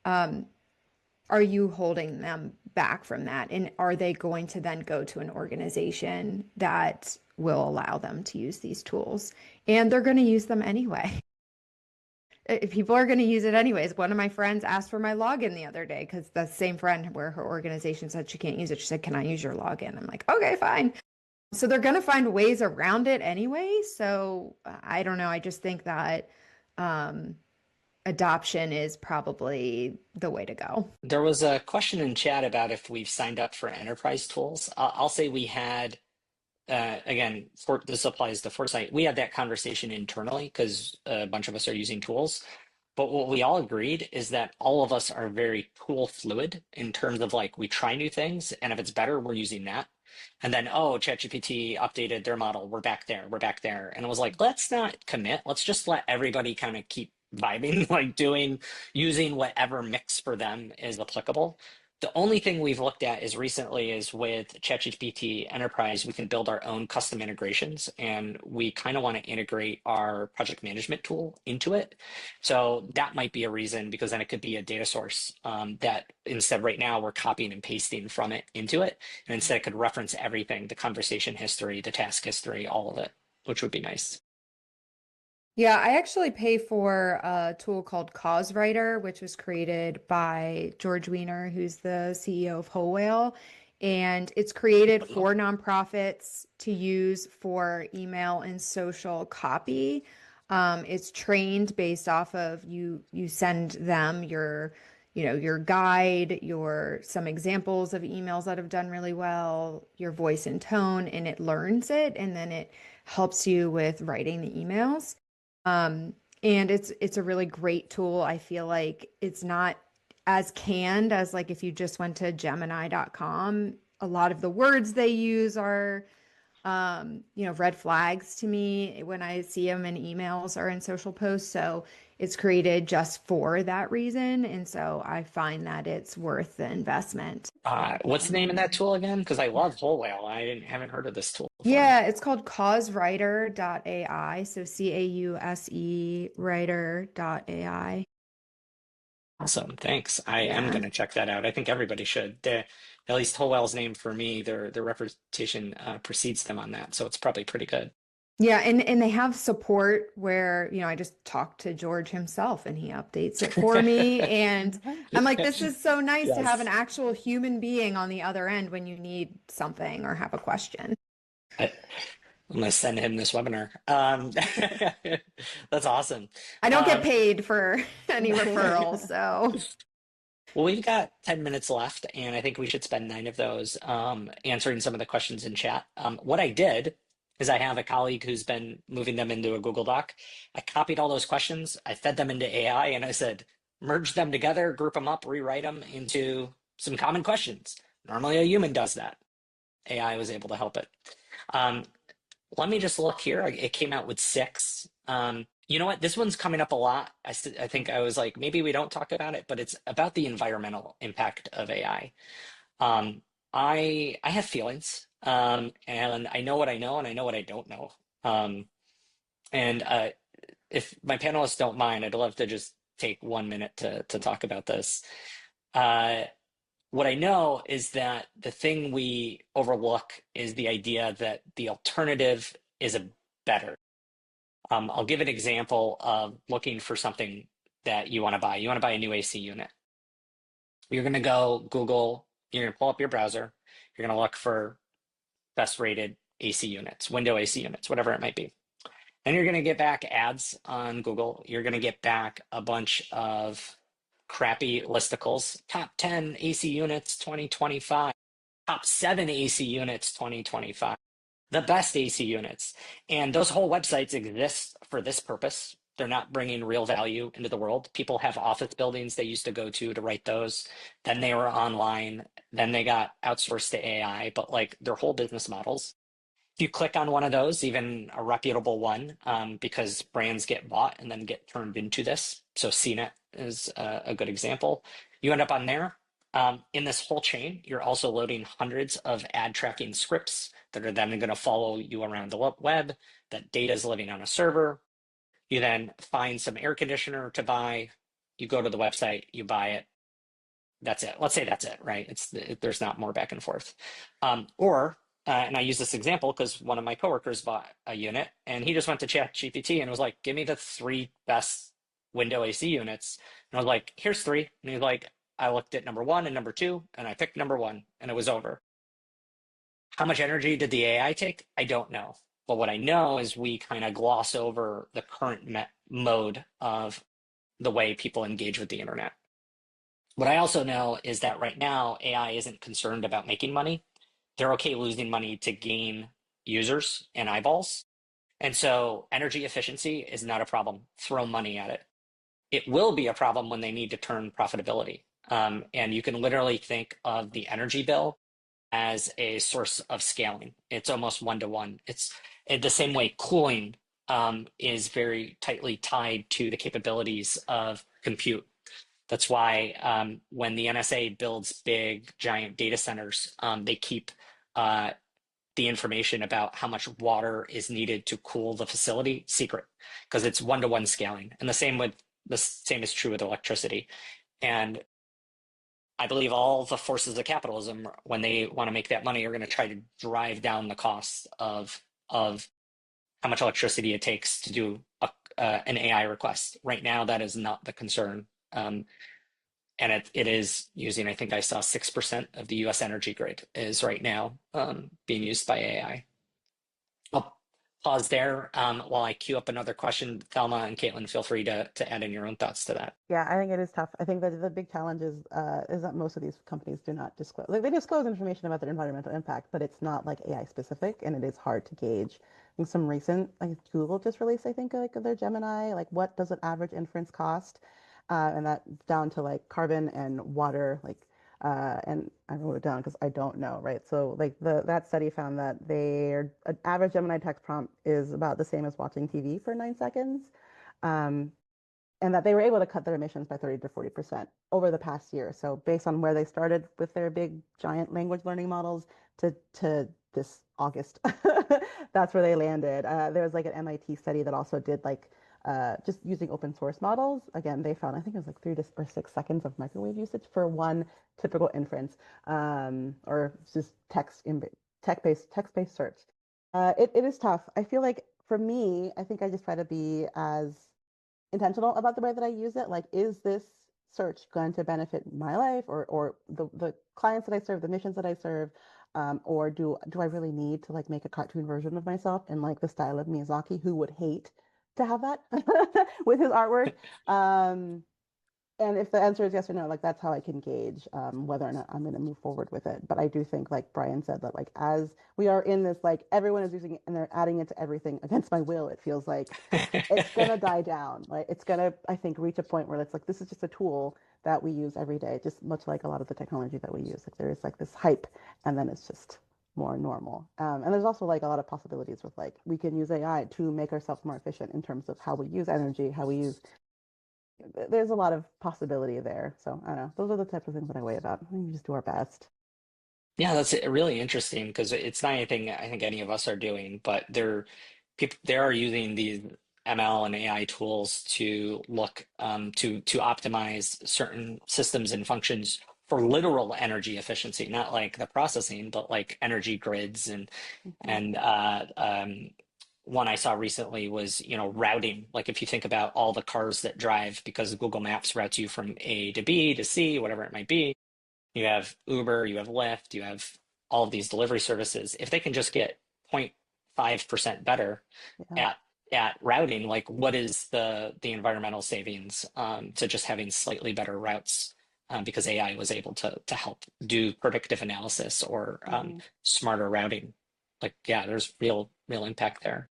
Um, are you holding them back from that? And are they going to then go to an organization that will allow them to use these tools? And they're going to use them anyway. People are going to use it anyways. One of my friends asked for my login the other day because the same friend where her organization said she can't use it. She said, "Can I use your login?" I'm like, "Okay, fine." So they're going to find ways around it anyway. So I don't know. I just think that um, adoption is probably the way to go. There was a question in chat about if we've signed up for enterprise tools. I'll say we had again, this applies to Foresight. We had that conversation internally because a bunch of us are using tools. But what we all agreed is that all of us are very tool fluid in terms of like we try new things, and if it's better, we're using that. And then, oh, ChatGPT updated their model. We're back there. We're back there. And it was like, let's not commit. Let's just let everybody kind of keep vibing, like using whatever mix for them is applicable. The only thing we've looked at is recently is with ChatGPT Enterprise, we can build our own custom integrations, and we kind of want to integrate our project management tool into it. So that might be a reason because then it could be a data source that instead right now we're copying and pasting from it into it. And instead it could reference everything, the conversation history, the task history, all of it, which would be nice. Yeah, I actually pay for a tool called Cause Writer, which was created by George Weiner, who's the CEO of Whole Whale. and it's created for nonprofits to use for email and social copy. It's trained based off of you send them your, your guide, your some examples of emails that have done really well, your voice and tone, and it learns it, and then it helps you with writing the emails. Um, and it's a really great tool. I feel like it's not as canned as like if you just went to Gemini.com. A lot of the words they use are red flags to me when I see them in emails or in social posts. So it's created just for that reason. And so I find that it's worth the investment. What's the name of that tool again? Because I love Whole Whale. Haven't heard of this tool before. Yeah, it's called causewriter.ai. So CAUSE writer.ai. Awesome, thanks. I am Yeah. going to check that out. I think everybody should. At least Whole Whale's name for me, their reputation precedes them on that, so it's probably pretty good. Yeah, and they have support where, I just talked to George himself and he updates it for me. And I'm like, this is so nice to have an Yes. actual human being on the other end when you need something or have a question. I, I'm going to send him this webinar. That's awesome. I don't get Um, paid for any referrals, so Well, we've got 10 minutes left, and I think we should spend 9 of those answering some of the questions in chat. What I did is I have a colleague who's been moving them into a Google Doc. I copied all those questions, I fed them into AI, and I said, merge them together, group them up, rewrite them into some common questions. Normally, a human does that. AI was able to help it. Um, Let me just look here. It came out with 6. You know what? This one's coming up a lot. I think I was like, maybe we don't talk about it, but it's about the environmental impact of AI. Um, I have feelings, and I know what I know, and I know what I don't know. And if my panelists don't mind, I'd love to just take 1 minute to talk about this. Uh, what I know is that the thing we overlook is the idea that the alternative is a better. I'll give an example of looking for something that you want to buy. You want to buy a new AC unit. You're going to go Google, you're going to pull up your browser, you're going to look for best rated AC units, window AC units, whatever it might be. Then you're going to get back ads on Google. You're going to get back a bunch of crappy listicles, top 10 AC units 2025, top 7 AC units 2025, the best AC units. And those whole websites exist for this purpose. They're not bringing real value into the world. People have office buildings they used to go to write those. Then they were online. Then they got outsourced to AI, but like their whole business models. If you click on one of those, even a reputable one, because brands get bought and then get turned into this. So CNET is a good example. You end up on there. In this whole chain, you're also loading hundreds of ad tracking scripts that are then going to follow you around the web. That data is living on a server. You then find some air conditioner to buy. You go to the website, you buy it. That's it. Let's say that's it, right? There's not more back and forth. And I use this example because one of my coworkers bought a unit and he just went to ChatGPT and was like, give me the 3 best window AC units. And I was like, here's 3. And he's like, I looked at number 1 and number 2 and I picked number 1 and it was over. How much energy did the AI take? I don't know. But what I know is we kind of gloss over the current mode of the way people engage with the internet. What I also know is that right now, AI isn't concerned about making money. They're okay losing money to gain users and eyeballs. And so energy efficiency is not a problem. Throw money at it. It will be a problem when they need to turn profitability. And you can literally think of the energy bill as a source of scaling. It's almost one to one. It's in the same way cooling is very tightly tied to the capabilities of compute. That's why when the NSA builds big, giant data centers, they keep uh, the information about how much water is needed to cool the facility secret, because it's one to one scaling. And the same is true with electricity. And I believe all the forces of capitalism, when they want to make that money, are going to try to drive down the cost of how much electricity it takes to do an AI request. Right now, that is not the concern. it is using, I think I saw 6% of the US energy grid is right now being used by AI. I'll pause there while I queue up another question. Thelma and Caitlin, feel free to add in your own thoughts to that. Yeah, I think it is tough. I think that the big challenge is that most of these companies do not disclose. Like, they disclose information about their environmental impact, but it's not like AI specific, and it is hard to gauge. I think some recent, like Google just released, I think, like their Gemini, like what does an average inference cost, and that down to like carbon and water, like, and I wrote it down because I don't know, right? So like that study found that their an average Gemini text prompt is about the same as watching TV for 9 seconds. Um, and that they were able to cut their emissions by 30 to 40% over the past year. So based on where they started with their big giant language learning models to this August, that's where they landed. There was like an MIT study that also did like just using open source models. Again, they found I think it was like 3 or 6 seconds of microwave usage for one typical inference, or just text-based search. It is tough. I feel like for me, I think I just try to be as intentional about the way that I use it. Like, is this search going to benefit my life or the clients that I serve, the missions that I serve? Or do I really need to like make a cartoon version of myself in like the style of Miyazaki, who would hate to have that with his artwork? Um, and if the answer is yes or no, like that's how I can gauge whether or not I'm going to move forward with it. But I do think, like Bryan said, that like as we are in this, like everyone is using it and they're adding it to everything against my will, it feels like it's gonna die down. Like it's gonna, I think, reach a point where it's like this is just a tool that we use every day, just much like a lot of the technology that we use. Like there is like this hype, and then it's just more normal. And there's also like a lot of possibilities with like we can use AI to make ourselves more efficient in terms of how we use energy, how we use. There's a lot of possibility there. So I don't know. Those are the types of things that I weigh about. I think we just do our best. Yeah, that's really interesting because it's not anything I think any of us are doing, but people they are using these ML and AI tools to look to optimize certain systems and functions for literal energy efficiency, not like the processing, but like energy grids Hmm. and one I saw recently was, routing. Like if you think about all the cars that drive because Google Maps routes you from A to B to C, whatever it might be. You have Uber, you have Lyft, you have all of these delivery services. If they can just get 0.5% better Yeah. at routing, like what is the environmental savings to just having slightly better routes because AI was able to help do predictive analysis or Hmm. smarter routing. Like, yeah, there's real impact there.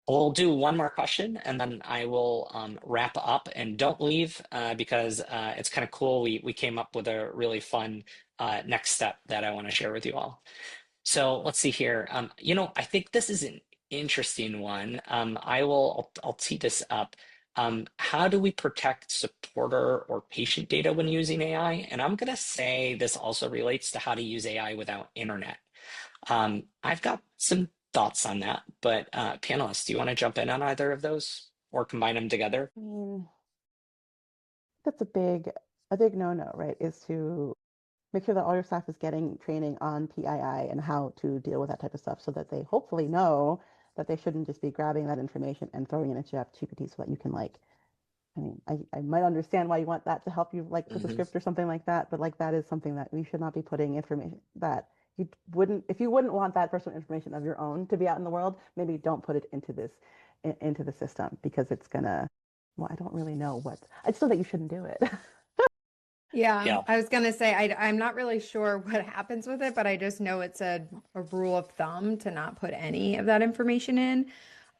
We'll do one more question and then I will wrap up. And don't leave because it's kind of cool. We came up with a really fun next step that I want to share with you all. So let's see here. I think this is an interesting one. I'll tee this up. How do we protect supporter or patient data when using AI? And I'm going to say this also relates to how to use AI without internet. I've got some thoughts on that, but panelists, do you want to jump in on either of those or combine them together? I mean, that's a big no-no, right? Is to make sure that all your staff is getting training on PII and how to deal with that type of stuff so that they hopefully know that they shouldn't just be grabbing that information and throwing it into ChatGPT so that you can like, I mean, I might understand why you want that to help you like with a Hmm. script or something like that, but like that is something that we should not be putting information that you wouldn't, if you wouldn't want that personal information of your own to be out in the world, maybe don't put it into this into the system because it's gonna, well, I don't really know what, I just know that you shouldn't do it. Yeah, Yeah. I was gonna say I'm not really sure what happens with it, but I just know it's a rule of thumb to not put any of that information in.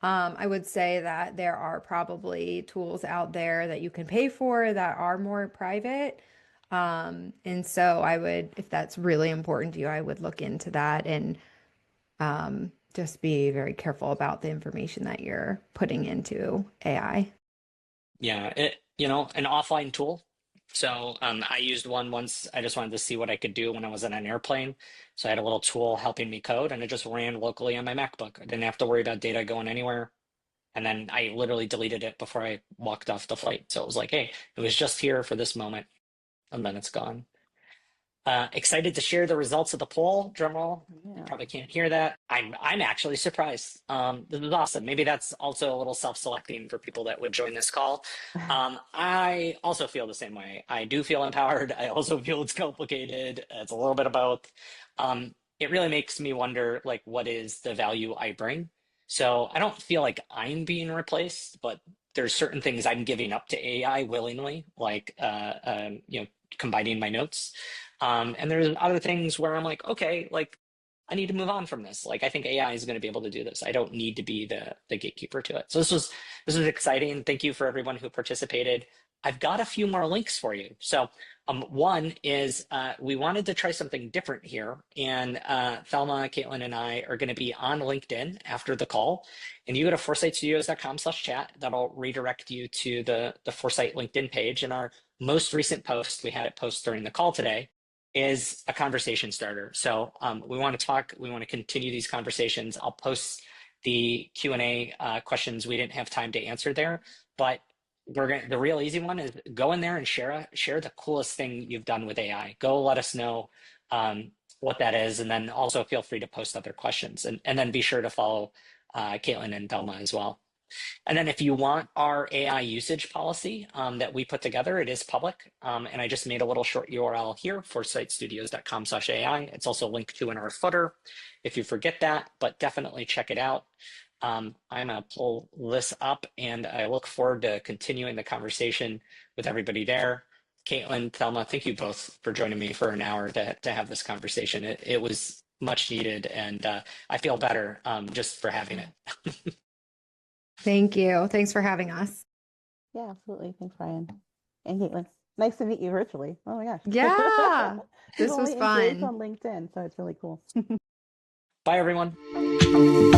I would say that there are probably tools out there that you can pay for that are more private. And so I would, if that's really important to you, I would look into that and just be very careful about the information that you're putting into AI. Yeah, an offline tool. So I used one once. I just wanted to see what I could do when I was on an airplane. So I had a little tool helping me code, and it just ran locally on my MacBook. I didn't have to worry about data going anywhere. And then I literally deleted it before I walked off the flight. So it was like, hey, it was just here for this moment, and then it's gone. Excited to share the results of the poll. Drum roll. You Yeah. probably can't hear that. I'm actually surprised. This is awesome. Maybe that's also a little self-selecting for people that would join this call. I also feel the same way. I do feel empowered. I also feel it's complicated. It's a little bit of both. It really makes me wonder, like, what is the value I bring? So I don't feel like I'm being replaced, but there's certain things I'm giving up to AI willingly, like combining my notes. And there's other things where I'm like, okay, like I need to move on from this. Like I think AI is going to be able to do this. I don't need to be the gatekeeper to it. So this was exciting. Thank you for everyone who participated. I've got a few more links for you. So one is we wanted to try something different here, and Thelma, Caitlin, and I are going to be on LinkedIn after the call. And you go to foresightstudios.com/chat. That'll redirect you to the Foresight LinkedIn page. And our most recent post, we had it post during the call today, is a conversation starter. So we want to talk, we want to continue these conversations. I'll post the Q&A questions we didn't have time to answer there, but the real easy one is go in there and share the coolest thing you've done with AI. Go let us know what that is, and then also feel free to post other questions, and then be sure to follow Caitlin and Thelma as well. And then if you want our AI usage policy that we put together, it is public. And I just made a little short URL here, foresightstudios.com/AI. It's also linked to in our footer if you forget that, but definitely check it out. I'm going to pull this up, and I look forward to continuing the conversation with everybody there. Caitlin, Thelma, thank you both for joining me for an hour to have this conversation. It was much needed, and I feel better just for having it. Thank you. Thanks for having us. Yeah, absolutely. Thanks, Brian. And Caitlin. Nice to meet you virtually. Oh my gosh. Yeah, We've this was only engaged fun. on LinkedIn, so it's really cool. Bye, everyone. Bye.